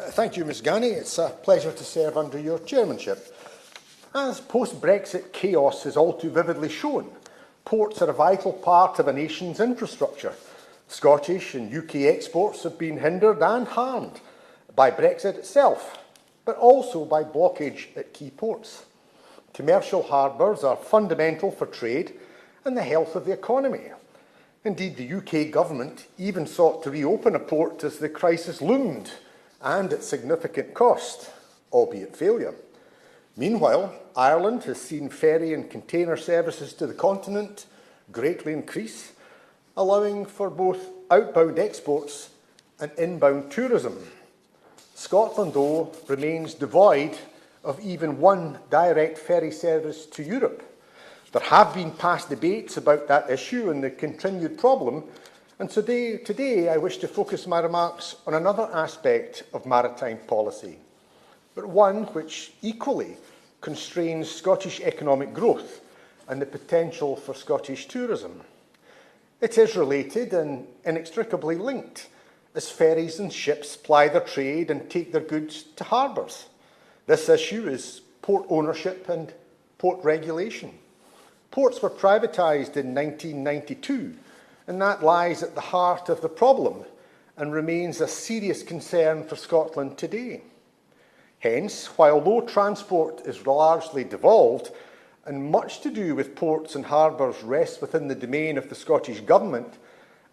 Thank you, Ms Ghani. It's a pleasure to serve under your chairmanship. As post-Brexit chaos has all too vividly shown, ports are a vital part of a nation's infrastructure. Scottish and UK exports have been hindered and harmed by Brexit itself, but also by blockage at key ports. Commercial harbours are fundamental for trade and the health of the economy. Indeed, the UK government even sought to reopen a port as the crisis loomed, and at significant cost, albeit failure. Meanwhile, Ireland has seen ferry and container services to the continent greatly increase, allowing for both outbound exports and inbound tourism. Scotland, though, remains devoid of even one direct ferry service to Europe. There have been past debates about that issue and the continued problem, and today I wish to focus my remarks on another aspect of maritime policy, but one which equally constrains Scottish economic growth and the potential for Scottish tourism. It is related and inextricably linked as ferries and ships ply their trade and take their goods to harbours. This issue is port ownership and port regulation. Ports were privatised in 1992, and that lies at the heart of the problem and remains a serious concern for Scotland today. Hence, while low transport is largely devolved and much to do with ports and harbours rests within the domain of the Scottish Government,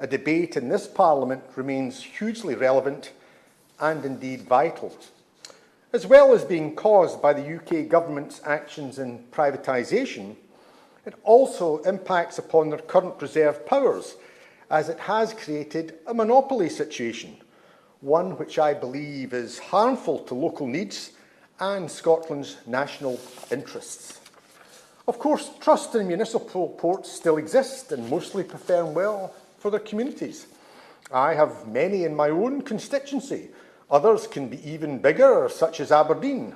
a debate in this Parliament remains hugely relevant and indeed vital. As well as being caused by the UK Government's actions in privatisation, it also impacts upon their current reserve powers, as it has created a monopoly situation, one which I believe is harmful to local needs and Scotland's national interests. Of course, trust in municipal ports still exist and mostly perform well for their communities. I have many in my own constituency. Others can be even bigger, such as Aberdeen.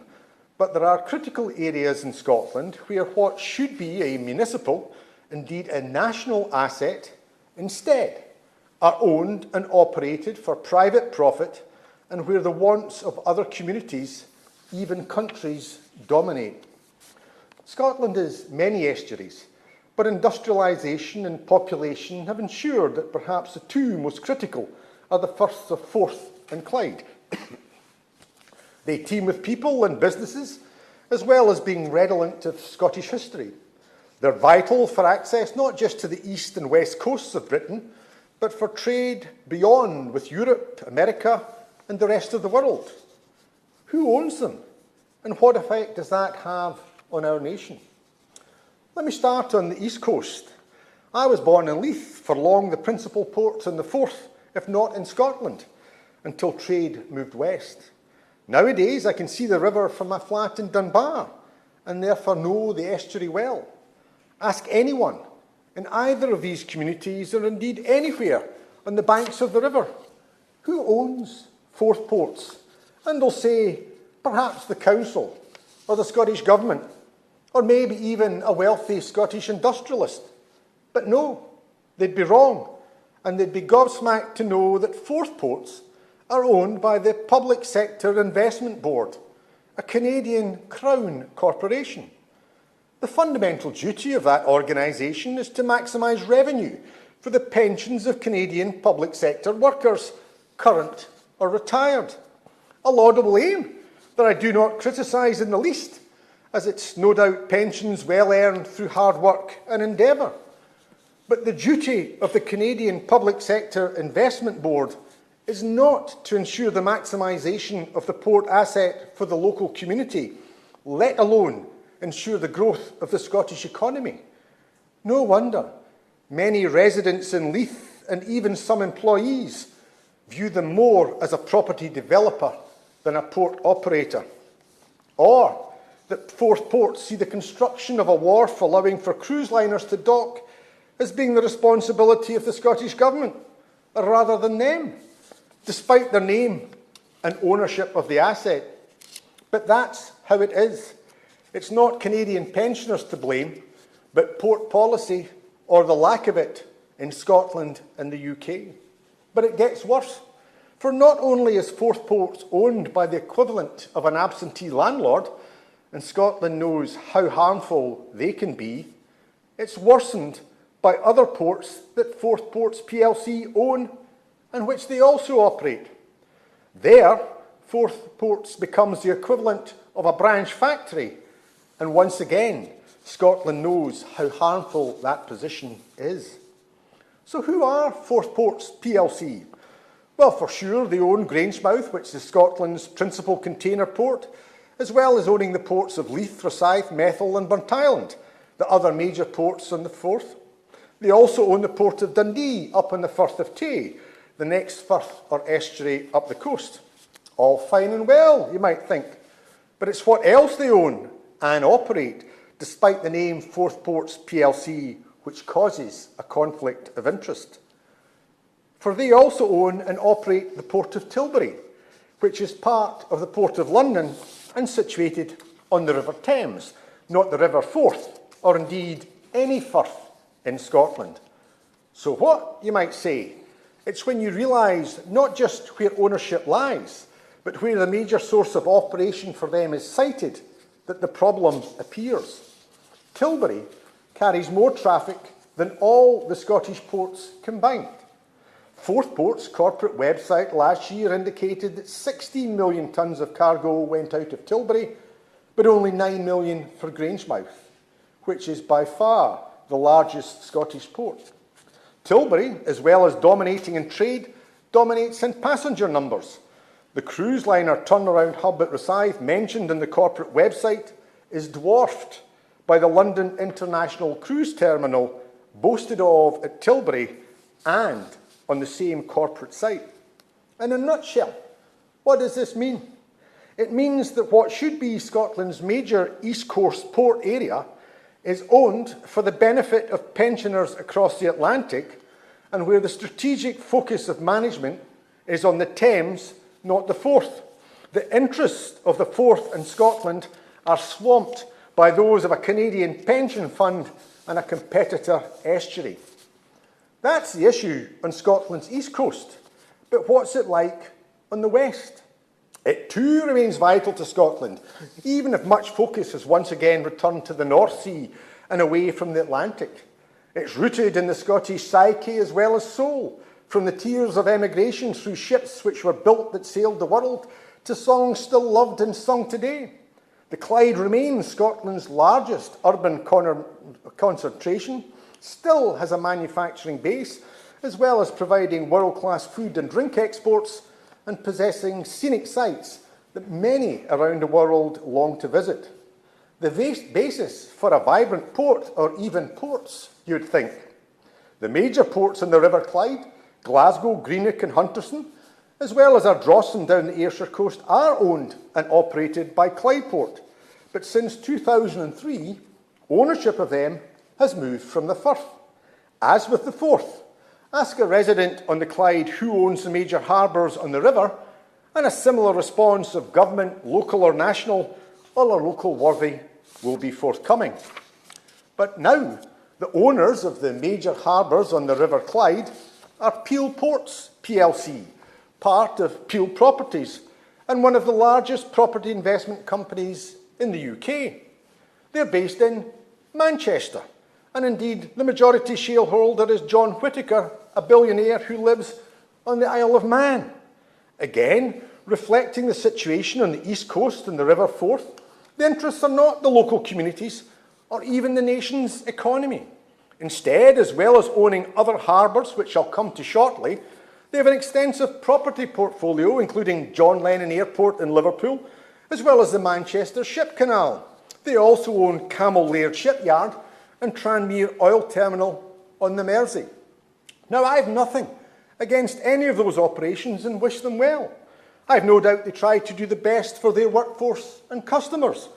But there are critical areas in Scotland where what should be a municipal, indeed a national asset, instead are owned and operated for private profit, and where the wants of other communities, even countries, dominate. Scotland has many estuaries, but industrialisation and population have ensured that perhaps the two most critical are the firsts of Forth and Clyde. They teem with people and businesses, as well as being redolent of Scottish history. They're vital for access not just to the east and west coasts of Britain, but for trade beyond with Europe, America, and the rest of the world. Who owns them, and what effect does that have on our nation? Let me start on the east coast. I was born in Leith, for long the principal port in the Forth, if not in Scotland, until trade moved west. Nowadays, I can see the river from my flat in Dunbar, and therefore know the estuary well. Ask anyone in either of these communities, or indeed anywhere on the banks of the river, who owns Forth ports? And they'll say, perhaps the council, or the Scottish Government, or maybe even a wealthy Scottish industrialist. But no, they'd be wrong, and they'd be gobsmacked to know that Forth ports are owned by the Public Sector Investment Board, a Canadian Crown corporation. The fundamental duty of that organisation is to maximise revenue for the pensions of Canadian public sector workers, current or retired. A laudable aim that I do not criticise in the least, as it's no doubt pensions well earned through hard work and endeavour. But the duty of the Canadian Public Sector Investment Board is not to ensure the maximisation of the port asset for the local community, let alone ensure the growth of the Scottish economy. No wonder many residents in Leith and even some employees view them more as a property developer than a port operator. Or that Forth ports see the construction of a wharf allowing for cruise liners to dock as being the responsibility of the Scottish Government, rather than them, despite their name and ownership of the asset. But that's how it is. It's not Canadian pensioners to blame, but port policy, or the lack of it, in Scotland and the UK. But it gets worse. For not only is Forth Ports owned by the equivalent of an absentee landlord, and Scotland knows how harmful they can be, it's worsened by other ports that Forth Ports plc own and which they also operate. There, Forth Ports becomes the equivalent of a branch factory, and once again, Scotland knows how harmful that position is. So who are Forth Ports plc? Well, for sure, they own Grangemouth, which is Scotland's principal container port, as well as owning the ports of Leith, Rosyth, Methil and Burntisland, the other major ports on the Forth. They also own the port of Dundee up on the Firth of Tay, the next firth or estuary up the coast. All fine and well, you might think, but it's what else they own and operate, despite the name Forth Ports plc, which causes a conflict of interest. For they also own and operate the Port of Tilbury, which is part of the Port of London and situated on the River Thames, not the River Forth, or indeed any firth in Scotland. So what, you might say? It's when you realise not just where ownership lies, but where the major source of operation for them is sited, that the problem appears. Tilbury carries more traffic than all the Scottish ports combined. Forth Ports' corporate website last year indicated that 16 million tonnes of cargo went out of Tilbury, but only 9 million for Grangemouth, which is by far the largest Scottish port. Tilbury, as well as dominating in trade, dominates in passenger numbers. The cruise liner turnaround hub at Rosyth, mentioned in the corporate website, is dwarfed by the London International Cruise Terminal, boasted of at Tilbury and on the same corporate site. In a nutshell, what does this mean? It means that what should be Scotland's major East Coast port area is owned for the benefit of pensioners across the Atlantic, and where the strategic focus of management is on the Thames, not the Forth. The interests of the Forth and Scotland are swamped by those of a Canadian pension fund and a competitor estuary. That's the issue on Scotland's east coast. But what's it like on the west? It too remains vital to Scotland, even if much focus has once again returned to the North Sea and away from the Atlantic. It's rooted in the Scottish psyche as well as soul, from the tears of emigration through ships which were built that sailed the world to songs still loved and sung today. The Clyde remains Scotland's largest urban concentration, still has a manufacturing base, as well as providing world-class food and drink exports and possessing scenic sites that many around the world long to visit. The basis for a vibrant port, or even ports, you'd think. The major ports on the River Clyde, Glasgow, Greenock and Hunterston, as well as Ardrossan down the Ayrshire coast, are owned and operated by Clyde Port. But since 2003, ownership of them has moved from the Firth. As with the Forth, ask a resident on the Clyde who owns the major harbours on the river, and a similar response of government, local or national, all are local worthy, will be forthcoming. But now, the owners of the major harbours on the River Clyde are Peel Ports plc, part of Peel Properties, and one of the largest property investment companies in the UK. They're based in Manchester. And indeed, the majority shareholder is John Whittaker, a billionaire who lives on the Isle of Man. Again, reflecting the situation on the east coast and the River Forth, the interests are not the local communities or even the nation's economy. Instead, as well as owning other harbours, which I'll come to shortly, they have an extensive property portfolio, including John Lennon Airport in Liverpool, as well as the Manchester Ship Canal. They also own Camel Laird Shipyard and Tranmere Oil Terminal on the Mersey. Now, I have nothing against any of those operations and wish them well. I have no doubt they try to do the best for their workforce and customers,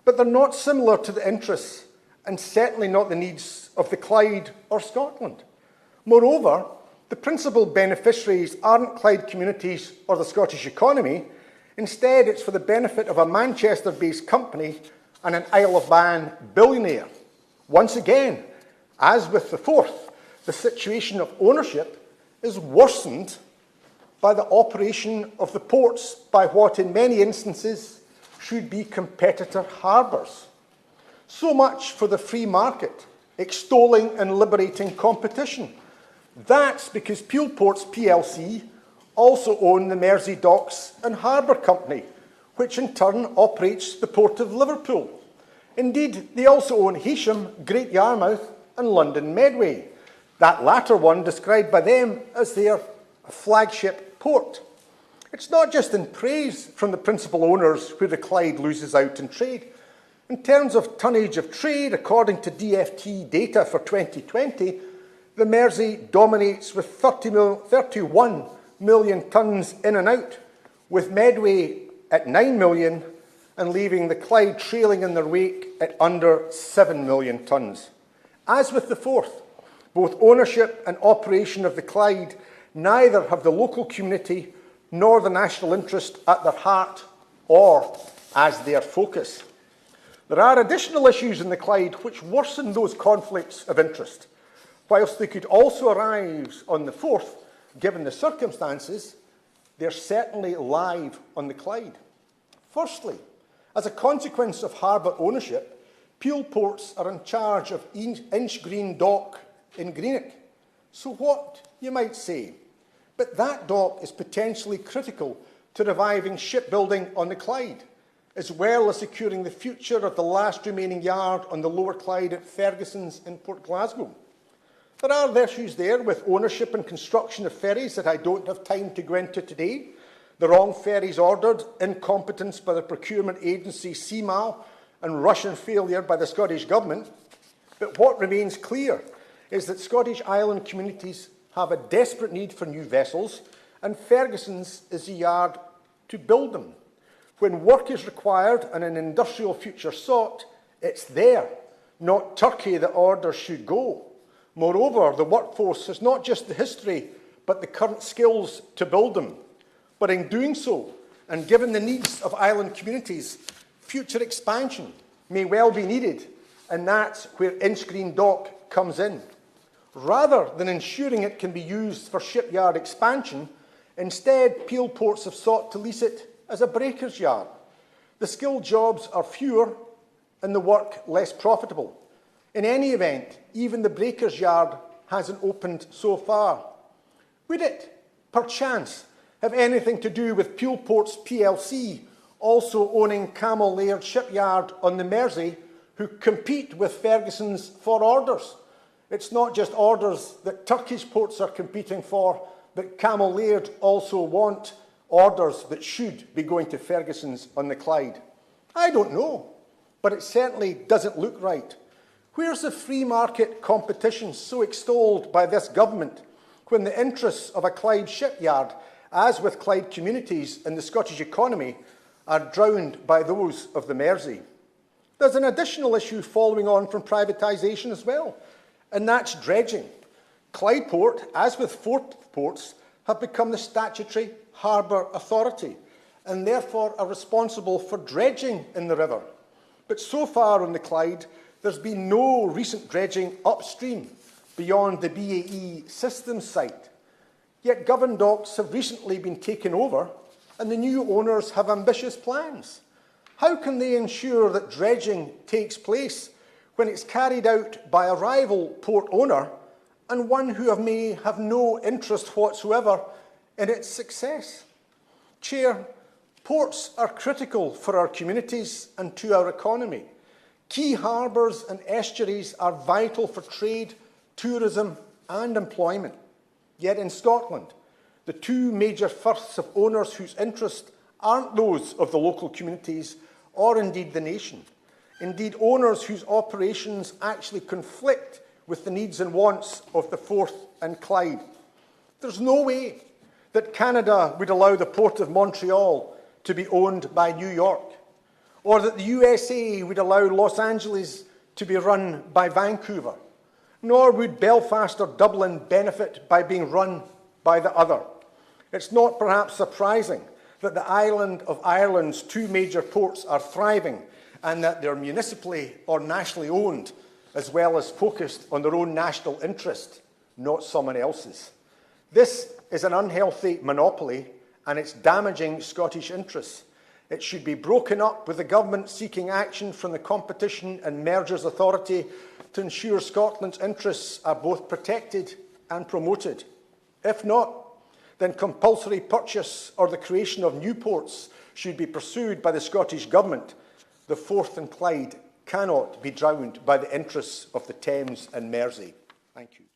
but they're not similar to the interests and certainly not the needs of the Clyde or Scotland. Moreover, the principal beneficiaries aren't Clyde communities or the Scottish economy. Instead, it's for the benefit of a Manchester-based company and an Isle of Man billionaire. Once again, as with the Forth, the situation of ownership is worsened by the operation of the ports by what in many instances should be competitor harbours. So much for the free market, extolling and liberating competition. That's because Peel Ports plc also own the Mersey Docks and Harbour Company, which in turn operates the Port of Liverpool. Indeed, they also own Heysham, Great Yarmouth and London Medway, that latter one described by them as their flagship port. It's not just in praise from the principal owners where the Clyde loses out in trade. In terms of tonnage of trade, according to DFT data for 2020, the Mersey dominates with 31 million tonnes in and out, with Medway at 9 million and leaving the Clyde trailing in their wake at under 7 million tonnes. As with the Forth, both ownership and operation of the Clyde neither have the local community nor the national interest at their heart or as their focus. There are additional issues in the Clyde which worsen those conflicts of interest, whilst they could also arise on the Forth, given the circumstances. They're certainly live on the Clyde. Firstly, as a consequence of harbour ownership, Peel Ports are in charge of Inchgreen Dock in Greenock. So what, you might say? But that dock is potentially critical to reviving shipbuilding on the Clyde, as well as securing the future of the last remaining yard on the Lower Clyde at Ferguson's in Port Glasgow. There are issues there with ownership and construction of ferries that I don't have time to go into today. The wrong ferries ordered, incompetence by the procurement agency CMAL, and Russian failure by the Scottish Government. But what remains clear is that Scottish island communities have a desperate need for new vessels, and Ferguson's is the yard to build them. When work is required and an industrial future sought, it's there, not Turkey, that orders should go. Moreover, the workforce has not just the history, but the current skills to build them. But in doing so, and given the needs of island communities, future expansion may well be needed, and that's where Inchgreen Dock comes in. Rather than ensuring it can be used for shipyard expansion, instead Peel Ports have sought to lease it as a breaker's yard. The skilled jobs are fewer and the work less profitable. In any event, even the breaker's yard hasn't opened so far. Would it, perchance, have anything to do with Peel Ports plc also owning Camel Laird Shipyard on the Mersey, who compete with Ferguson's for orders? It's not just orders that Turkish ports are competing for, but Camel Laird also want orders that should be going to Ferguson's on the Clyde. I don't know, but it certainly doesn't look right. Where's the free market competition so extolled by this government when the interests of a Clyde shipyard, as with Clyde communities and the Scottish economy, are drowned by those of the Mersey? There's an additional issue following on from privatisation as well, and that's dredging. Clyde Port, as with Forth Ports, have become the statutory harbour authority and therefore are responsible for dredging in the river. But so far on the Clyde, there's been no recent dredging upstream beyond the BAE Systems site. Yet Govan docks have recently been taken over and the new owners have ambitious plans. How can they ensure that dredging takes place when it's carried out by a rival port owner and one who may have no interest whatsoever in its success? Chair, ports are critical for our communities and to our economy. Key harbours and estuaries are vital for trade, tourism and employment. Yet in Scotland, the two major firths of owners whose interests aren't those of the local communities or indeed the nation. Indeed, owners whose operations actually conflict with the needs and wants of the Forth and Clyde. There's no way that Canada would allow the Port of Montreal to be owned by New York, or that the USA would allow Los Angeles to be run by Vancouver, nor would Belfast or Dublin benefit by being run by the other. It's not perhaps surprising that the island of Ireland's two major ports are thriving and that they're municipally or nationally owned, as well as focused on their own national interest, not someone else's. This is an unhealthy monopoly and it's damaging Scottish interests. It should be broken up, with the government seeking action from the Competition and Mergers Authority to ensure Scotland's interests are both protected and promoted. If not, then compulsory purchase or the creation of new ports should be pursued by the Scottish Government. The Forth and Clyde cannot be drowned by the interests of the Thames and Mersey. Thank you.